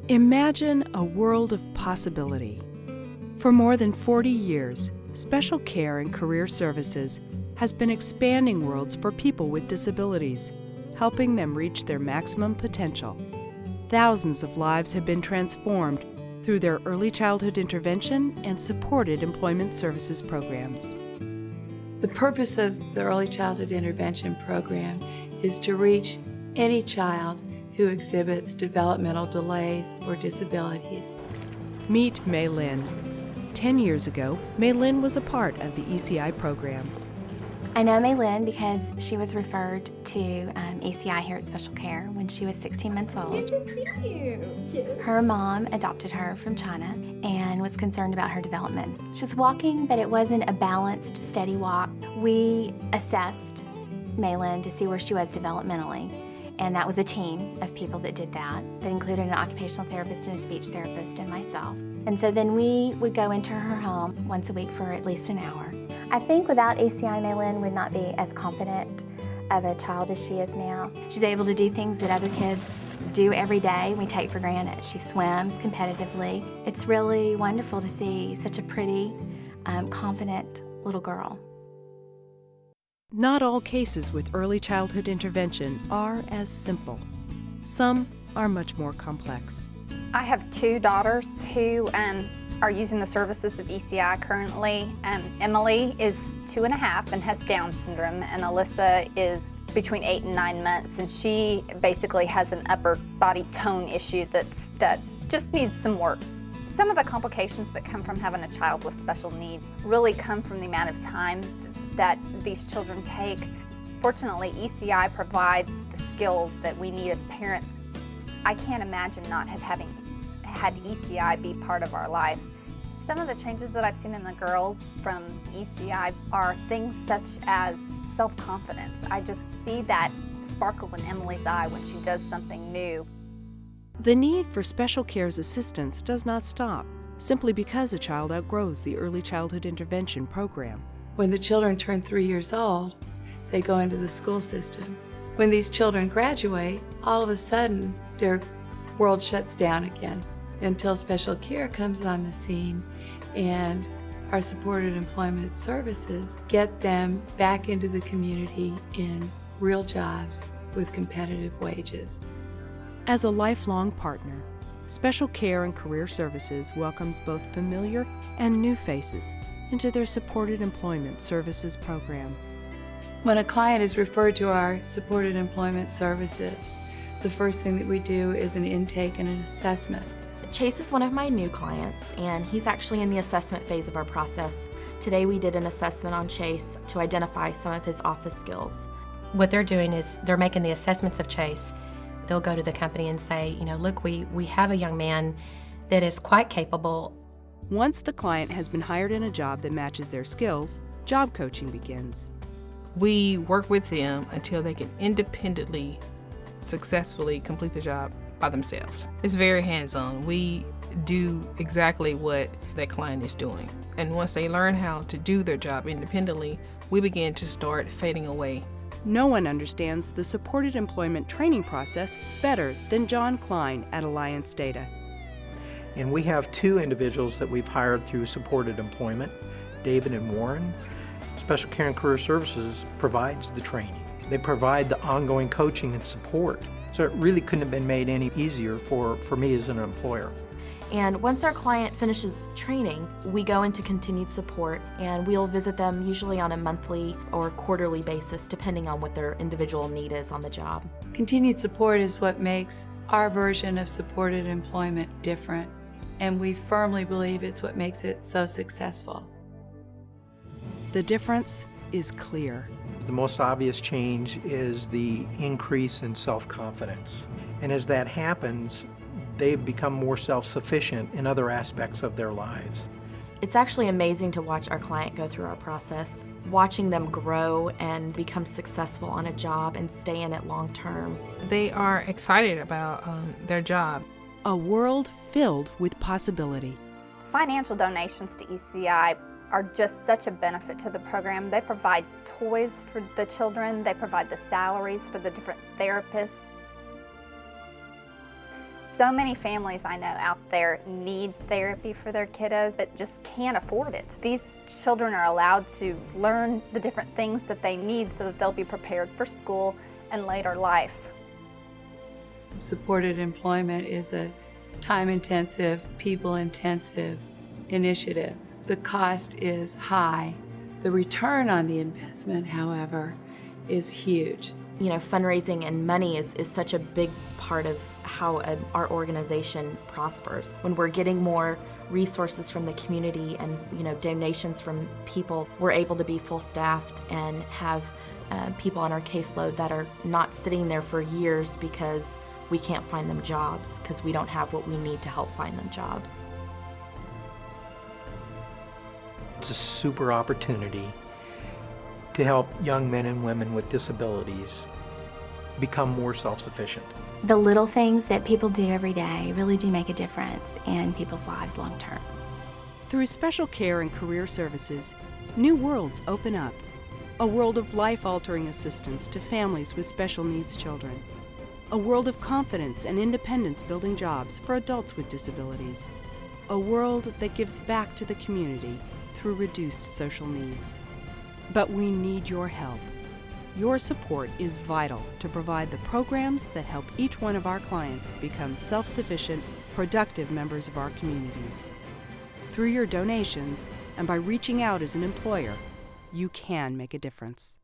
Imagine a world of possibility. For more than 40 years, Special Care and Career Services has been expanding worlds for people with disabilities, helping them reach their maximum potential. Thousands of lives have been transformed through their early childhood intervention and supported employment services programs. The purpose of the Early Childhood Intervention Program is to reach any child who exhibits developmental delays or disabilities. Meet Mei Lin. 10 years ago, Mei Lin was a part of the ECI program. I know Mei Lin because she was referred to ECI here at Special Care when she was 16 months old. Good to see you. Her mom adopted her from China and was concerned about her development. She was walking, but it wasn't a balanced, steady walk. We assessed Mei Lin to see where she was developmentally, and that was a team of people that did that. That included an occupational therapist and a speech therapist and myself. And so then we would go into her home once a week for at least an hour. I think without ECI, Mei Lin would not be as confident of a child as she is now. She's able to do things that other kids do every day we take for granted. She swims competitively. It's really wonderful to see such a pretty, confident little girl. Not all cases with early childhood intervention are as simple. Some are much more complex. I have two daughters who are using the services of ECI currently. Emily is 2.5 and has Down syndrome, and Alyssa is between 8 and 9 months, and she basically has an upper body tone issue that's just needs some work. Some of the complications that come from having a child with special needs really come from the amount of time that these children take. Fortunately, ECI provides the skills that we need as parents. I can't imagine not having had ECI be part of our life. Some of the changes that I've seen in the girls from ECI are things such as self-confidence. I just see that sparkle in Emily's eye when she does something new. The need for Special Care's assistance does not stop simply because a child outgrows the early childhood intervention program. When the children turn 3 years old, they go into the school system. When these children graduate, all of a sudden their world shuts down again until Special Care comes on the scene and our supported employment services get them back into the community in real jobs with competitive wages. As a lifelong partner, Special Care and Career Services welcomes both familiar and new faces into their supported employment services program. When a client is referred to our supported employment services, the first thing that we do is an intake and an assessment. Chase is one of my new clients, and he's actually in the assessment phase of our process. Today we did an assessment on Chase to identify some of his office skills. What they're doing is they're making the assessments of Chase. They'll go to the company and say, look, we have a young man that is quite capable. Once the client has been hired in a job that matches their skills, job coaching begins. We work with them until they can independently, successfully complete the job by themselves. It's very hands-on. We do exactly what that client is doing. And once they learn how to do their job independently, we begin to start fading away. No one understands the supported employment training process better than John Klein at Alliance Data. And we have two individuals that we've hired through supported employment, David and Warren. Special Care and Career Services provides the training. They provide the ongoing coaching and support. So it really couldn't have been made any easier for me as an employer. And once our client finishes training, we go into continued support, and we'll visit them usually on a monthly or quarterly basis, depending on what their individual need is on the job. Continued support is what makes our version of supported employment different, and we firmly believe it's what makes it so successful. The difference is clear. The most obvious change is the increase in self-confidence. And as that happens, they become more self-sufficient in other aspects of their lives. It's actually amazing to watch our client go through our process, watching them grow and become successful on a job and stay in it long term. They are excited about their job. A world filled with possibility. Financial donations to ECI are just such a benefit to the program. They provide toys for the children, they provide the salaries for the different therapists. So many families I know out there need therapy for their kiddos but just can't afford it. These children are allowed to learn the different things that they need so that they'll be prepared for school and later life. Supported employment is a time-intensive, people-intensive initiative. The cost is high. The return on the investment, however, is huge. You know, fundraising and money is such a big part of how our organization prospers. When we're getting more resources from the community and, you know, donations from people, we're able to be full-staffed and have people on our caseload that are not sitting there for years because we can't find them jobs, because we don't have what we need to help find them jobs. It's a super opportunity to help young men and women with disabilities become more self-sufficient. The little things that people do every day really do make a difference in people's lives long term. Through special care and career services, new worlds open up. A world of life-altering assistance to families with special needs children. A world of confidence and independence building jobs for adults with disabilities. A world that gives back to the community through reduced social needs. But we need your help. Your support is vital to provide the programs that help each one of our clients become self-sufficient, productive members of our communities. Through your donations and by reaching out as an employer, you can make a difference.